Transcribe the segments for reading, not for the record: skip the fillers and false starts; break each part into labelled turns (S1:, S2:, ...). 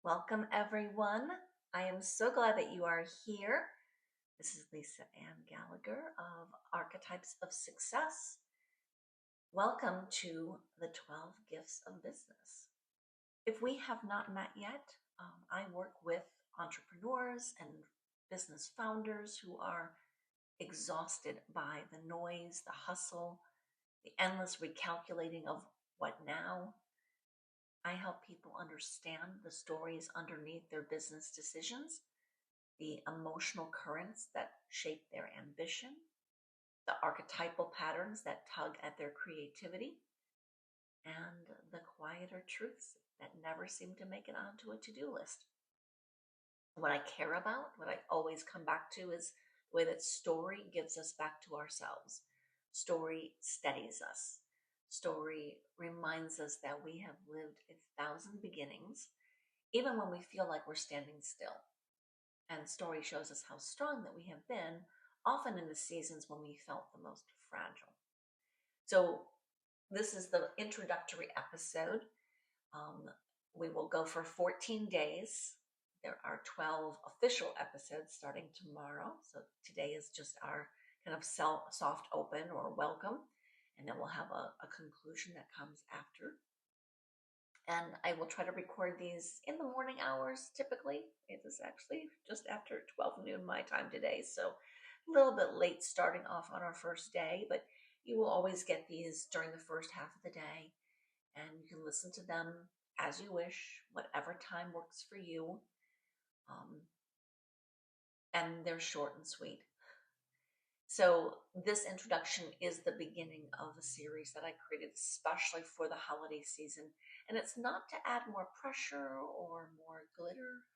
S1: Welcome, everyone. I am so glad that you are here. This is Lisa Ann Gallagher of Archetypes of Success. Welcome to the 12 Gifts of Business. If we have not met yet, I work with entrepreneurs and business founders who are exhausted by the noise, the hustle, the endless recalculating of what now. I help people understand the stories underneath their business decisions, the emotional currents that shape their ambition, the archetypal patterns that tug at their creativity, and the quieter truths that never seem to make it onto a to-do list. What I care about, what I always come back to, is the way that story gives us back to ourselves. Story steadies us. Story reminds us that we have lived 1,000 beginnings, even when we feel like we're standing still. And story shows us how strong that we have been, often in the seasons when we felt the most fragile. So this is the introductory episode. We will go for 14 days. There are 12 official episodes starting tomorrow. So today is just our kind of soft open or welcome. And then we'll have a conclusion that comes after. And I will try to record these in the morning hours. Typically, it is actually just after 12 noon my time today. So a little bit late starting off on our first day, but you will always get these during the first half of the day. And you can listen to them as you wish, whatever time works for you. And they're short and sweet. So this introduction is the beginning of a series that I created especially for the holiday season. And it's not to add more pressure or more glitter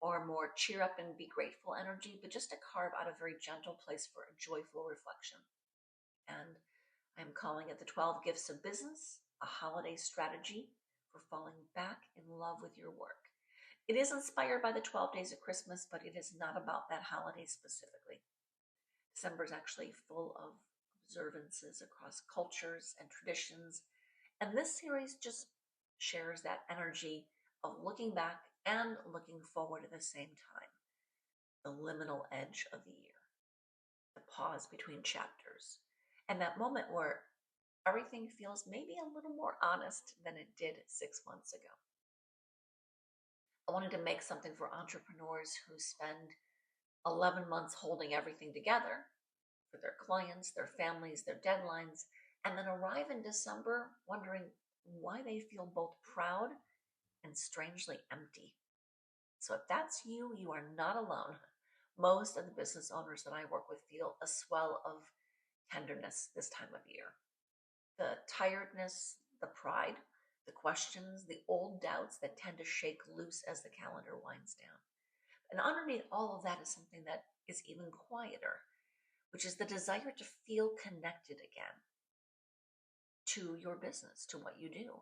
S1: or more cheer up and be grateful energy, but just to carve out a very gentle place for a joyful reflection. And I'm calling it the 12 Gifts of Business, a holiday strategy for falling back in love with your work. It is inspired by the 12 days of Christmas, but it is not about that holiday specifically. December is actually full of observances across cultures and traditions. And this series just shares that energy of looking back and looking forward at the same time. The liminal edge of the year, the pause between chapters, and that moment where everything feels maybe a little more honest than it did 6 months ago. I wanted to make something for entrepreneurs who spend 11 months holding everything together for their clients, their families, their deadlines, and then arrive in December wondering why they feel both proud and strangely empty. So if that's you, you are not alone. Most of the business owners that I work with feel a swell of tenderness this time of year. The tiredness, the pride, the questions, the old doubts that tend to shake loose as the calendar winds down. And underneath all of that is something that is even quieter, which is the desire to feel connected again to your business, to what you do.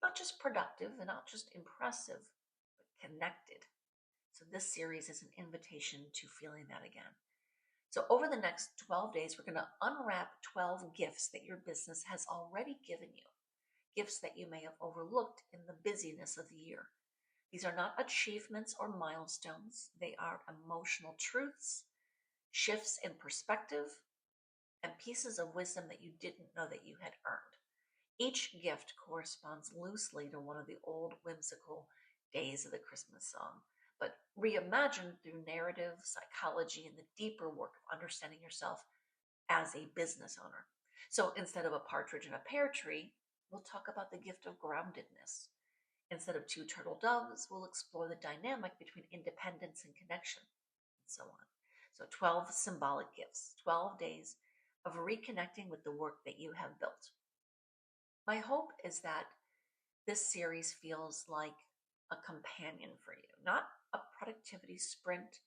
S1: Not just productive and not just impressive, but connected. So this series is an invitation to feeling that again. So over the next 12 days, we're going to unwrap 12 gifts that your business has already given you. Gifts that you may have overlooked in the busyness of the year. These are not achievements or milestones. They are emotional truths, shifts in perspective, and pieces of wisdom that you didn't know that you had earned. Each gift corresponds loosely to one of the old whimsical days of the Christmas song, but reimagined through narrative, psychology, and the deeper work of understanding yourself as a business owner. So instead of a partridge in a pear tree, we'll talk about the gift of groundedness. Instead of two turtle doves, we'll explore the dynamic between independence and connection, and so on. So 12 symbolic gifts, 12 days of reconnecting with the work that you have built. My hope is that this series feels like a companion for you, not a productivity sprint,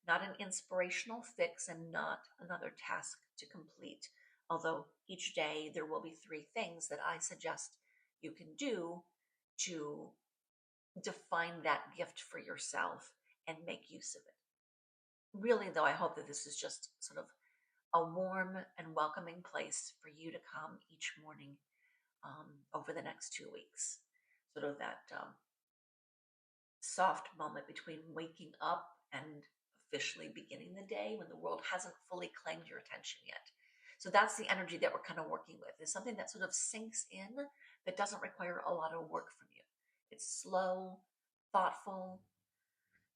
S1: not an inspirational fix, and not another task to complete. Although each day there will be 3 things that I suggest you can do to define that gift for yourself and make use of it. Really, though, I hope that this is just sort of a warm and welcoming place for you to come each morning over the next 2 weeks. Sort of that soft moment between waking up and officially beginning the day when the world hasn't fully claimed your attention yet. So that's the energy that we're kind of working with. It's something that sort of sinks in that doesn't require a lot of work from you. It's slow, thoughtful,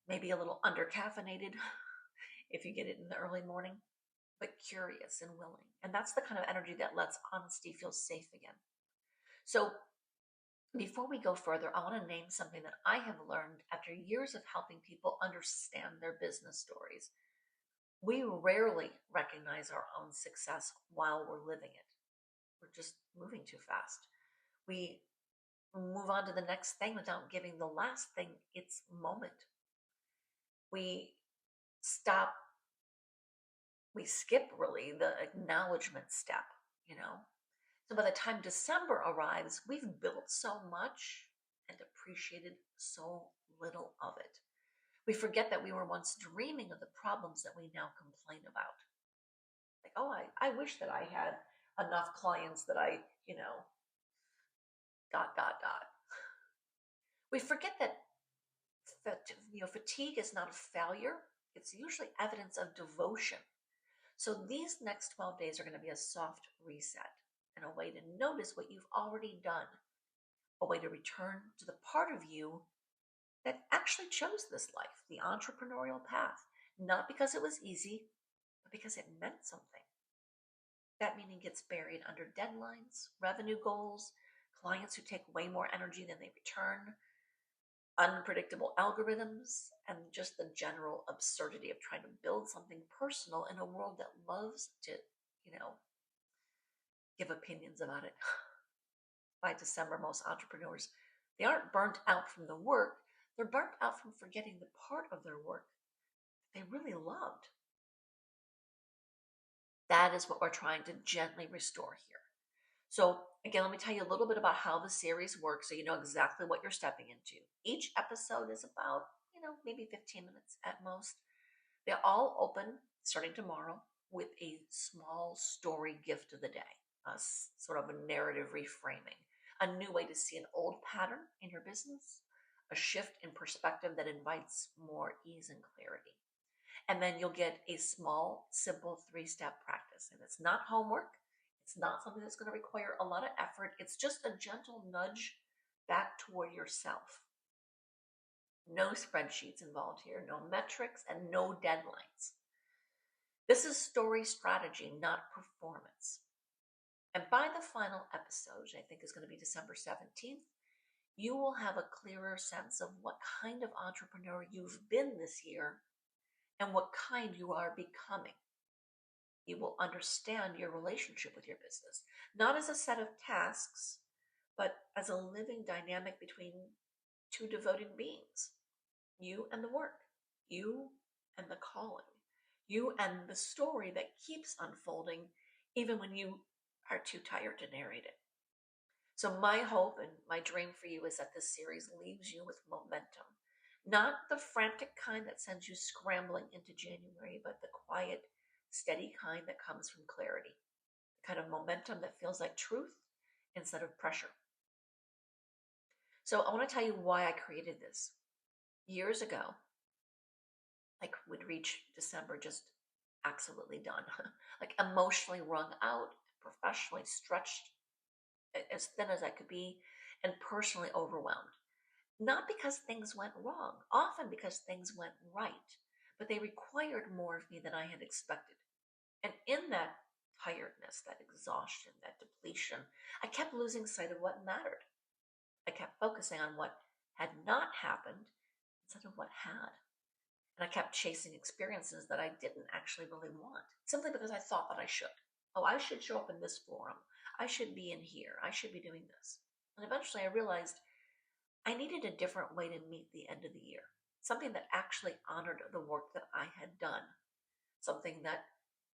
S1: maybe a little under caffeinated if you get it in the early morning, but curious and willing. And that's the kind of energy that lets honesty feel safe again. So before we go further, I want to name something that I have learned after years of helping people understand their business stories. We rarely recognize our own success while we're living it. We're just moving too fast. We move on to the next thing without giving the last thing its moment. We stop, we skip really the acknowledgement step, you know. So by the time December arrives, we've built so much and appreciated so little of it. We forget that we were once dreaming of the problems that we now complain about. Like, oh, I wish that I had enough clients that I, dot, dot, dot. We forget that fatigue is not a failure. It's usually evidence of devotion. So these next 12 days are going to be a soft reset and a way to notice what you've already done, a way to return to the part of you that actually chose this life, the entrepreneurial path, not because it was easy, but because it meant something. That meaning gets buried under deadlines, revenue goals, clients who take way more energy than they return, unpredictable algorithms, and just the general absurdity of trying to build something personal in a world that loves to, give opinions about it. By December, most entrepreneurs, they aren't burnt out from the work, they're burnt out from forgetting the part of their work they really loved. That is what we're trying to gently restore here. So again, let me tell you a little bit about how the series works so you know exactly what you're stepping into. Each episode is about, maybe 15 minutes at most. They all open starting tomorrow with a small story gift of the day, sort of a narrative reframing, a new way to see an old pattern in your business, a shift in perspective that invites more ease and clarity. And then you'll get a small, simple 3-step practice. And it's not homework. It's not something that's going to require a lot of effort. It's just a gentle nudge back toward yourself. No spreadsheets involved here, no metrics, and no deadlines. This is story strategy, not performance. And by the final episode, which I think is going to be December 17th, you will have a clearer sense of what kind of entrepreneur you've been this year and what kind you are becoming. You will understand your relationship with your business, not as a set of tasks, but as a living dynamic between two devoted beings. You and the work, you and the calling, you and the story that keeps unfolding even when you are too tired to narrate it. So my hope and my dream for you is that this series leaves you with momentum. Not the frantic kind that sends you scrambling into January, but the quiet, steady kind that comes from clarity. The kind of momentum that feels like truth instead of pressure. So I want to tell you why I created this. Years ago, I would reach December just absolutely done, like emotionally wrung out, professionally stretched as thin as I could be, and personally overwhelmed. Not because things went wrong, often because things went right, but they required more of me than I had expected. And in that tiredness, that exhaustion, that depletion, I kept losing sight of what mattered. I kept focusing on what had not happened instead of what had. And I kept chasing experiences that I didn't actually really want, simply because I thought that I should. Oh, I should show up in this forum. I should be in here. I should be doing this. And eventually I realized I needed a different way to meet the end of the year. Something that actually honored the work that I had done. Something that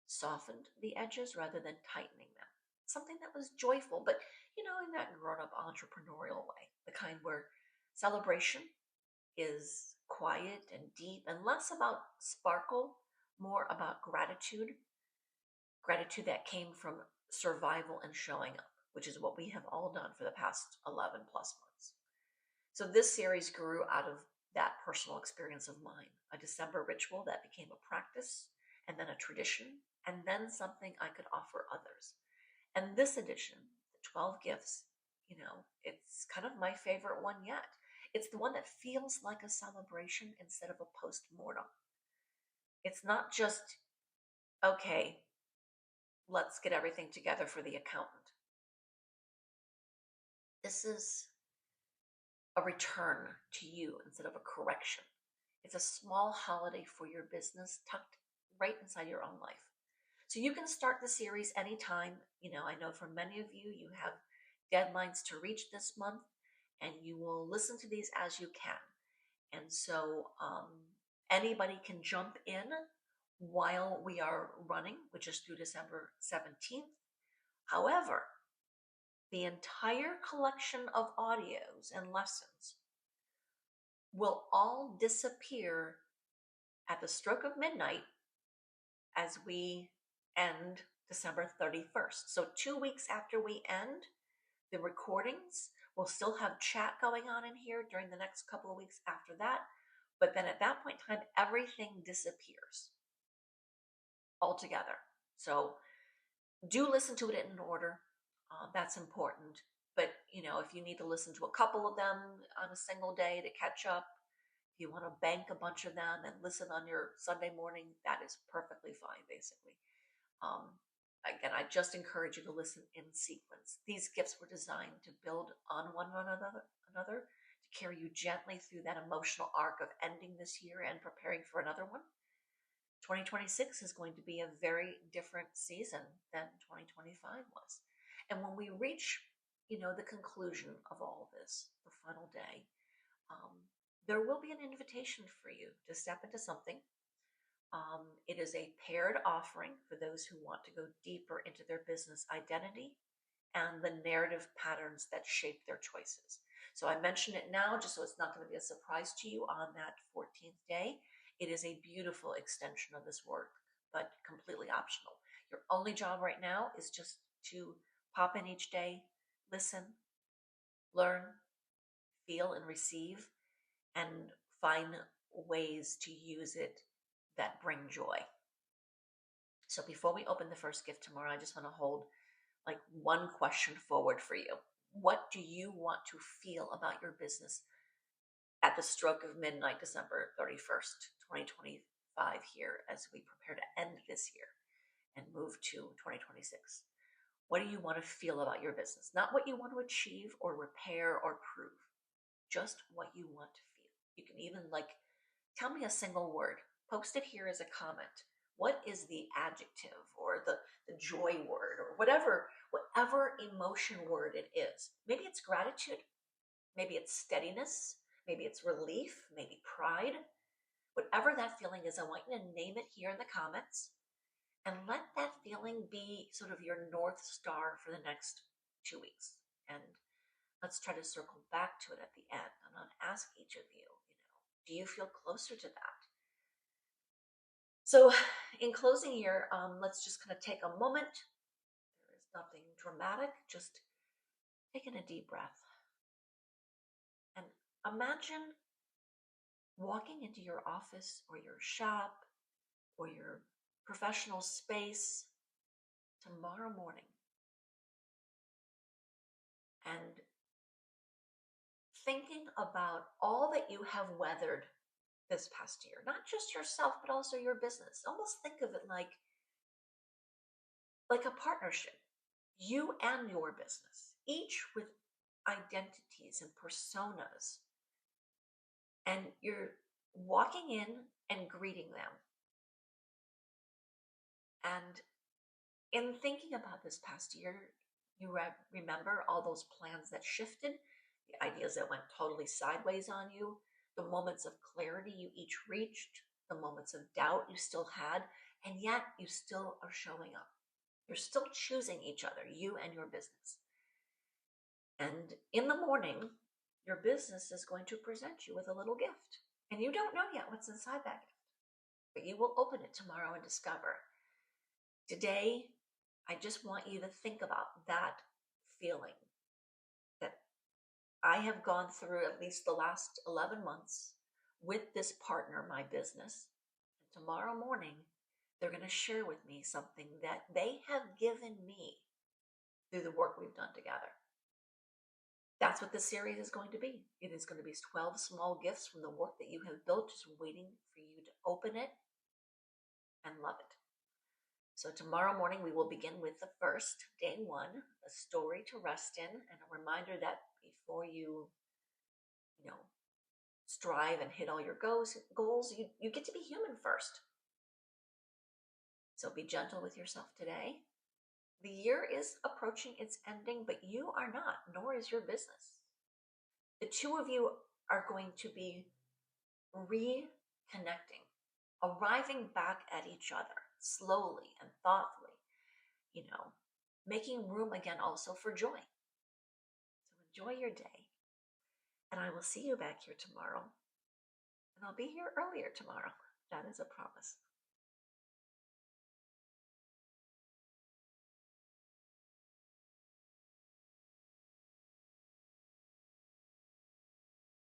S1: softened the edges rather than tightening them. Something that was joyful, but in that grown-up entrepreneurial way. The kind where celebration is quiet and deep and less about sparkle, more about gratitude. Gratitude that came from survival and showing up, which is what we have all done for the past 11 plus months. So this series grew out of that personal experience of mine, a December ritual that became a practice, and then a tradition, and then something I could offer others. And this edition, the 12 gifts, it's kind of my favorite one yet. It's the one that feels like a celebration instead of a post-mortem. It's not just, okay, let's get everything together for the accountant. This is a return to you instead of a correction. It's a small holiday for your business tucked right inside your own life. So you can start the series anytime. I know for many of you, you have deadlines to reach this month, and you will listen to these as you can. And so anybody can jump in while we are running, which is through December 17th. However, the entire collection of audios and lessons will all disappear at the stroke of midnight as we end December 31st. So 2 weeks after we end the recordings, we'll still have chat going on in here during the next couple of weeks after that. But then at that point in time, everything disappears altogether. So do listen to it in order. That's important. But, if you need to listen to a couple of them on a single day to catch up, if you want to bank a bunch of them and listen on your Sunday morning, that is perfectly fine, basically. Again, I just encourage you to listen in sequence. These gifts were designed to build on one another, to carry you gently through that emotional arc of ending this year and preparing for another one. 2026 is going to be a very different season than 2025 was. And when we reach, the conclusion of all this, the final day, there will be an invitation for you to step into something. It is a paired offering for those who want to go deeper into their business identity and the narrative patterns that shape their choices. So I mention it now just so it's not going to be a surprise to you on that 14th day. It is a beautiful extension of this work, but completely optional. Your only job right now is just to pop in each day, listen, learn, feel, and receive, and find ways to use it that bring joy. So before we open the first gift tomorrow, I just want to hold like one question forward for you. What do you want to feel about your business at the stroke of midnight, December 31st, 2025 here as we prepare to end this year and move to 2026? What do you want to feel about your business? Not what you want to achieve or repair or prove, just what you want to feel. You can even tell me a single word. Post it here as a comment. What is the adjective or the joy word or whatever emotion word it is? Maybe it's gratitude. Maybe it's steadiness. Maybe it's relief. Maybe pride. Whatever that feeling is, I want you to name it here in the comments and let that feeling be sort of your North Star for the next 2 weeks. And let's try to circle back to it at the end. I'm going to ask each of you, do you feel closer to that? So in closing here, let's just kind of take a moment. There is nothing dramatic, just taking a deep breath. And imagine walking into your office or your shop or your professional space tomorrow morning and thinking about all that you have weathered this past year, not just yourself, but also your business. Almost think of it like a partnership, you and your business, each with identities and personas. And you're walking in and greeting them. And in thinking about this past year, you remember all those plans that shifted, the ideas that went totally sideways on you, the moments of clarity you each reached, the moments of doubt you still had, and yet you still are showing up. You're still choosing each other, you and your business. And in the morning, your business is going to present you with a little gift. And you don't know yet what's inside that gift, but you will open it tomorrow and discover. Today, I just want you to think about that feeling that I have gone through at least the last 11 months with this partner, my business. And tomorrow morning, they're going to share with me something that they have given me through the work we've done together. That's what this series is going to be. It is going to be 12 small gifts from the work that you have built, just waiting for you to open it and love it. So tomorrow morning, we will begin with the first, day one, a story to rest in, and a reminder that before you know, strive and hit all your goals, you get to be human first. So be gentle with yourself today. The year is approaching its ending, but you are not, nor is your business. The two of you are going to be reconnecting, arriving back at each other slowly and thoughtfully, making room again also for joy. So enjoy your day, and I will see you back here tomorrow. And I'll be here earlier tomorrow. That is a promise.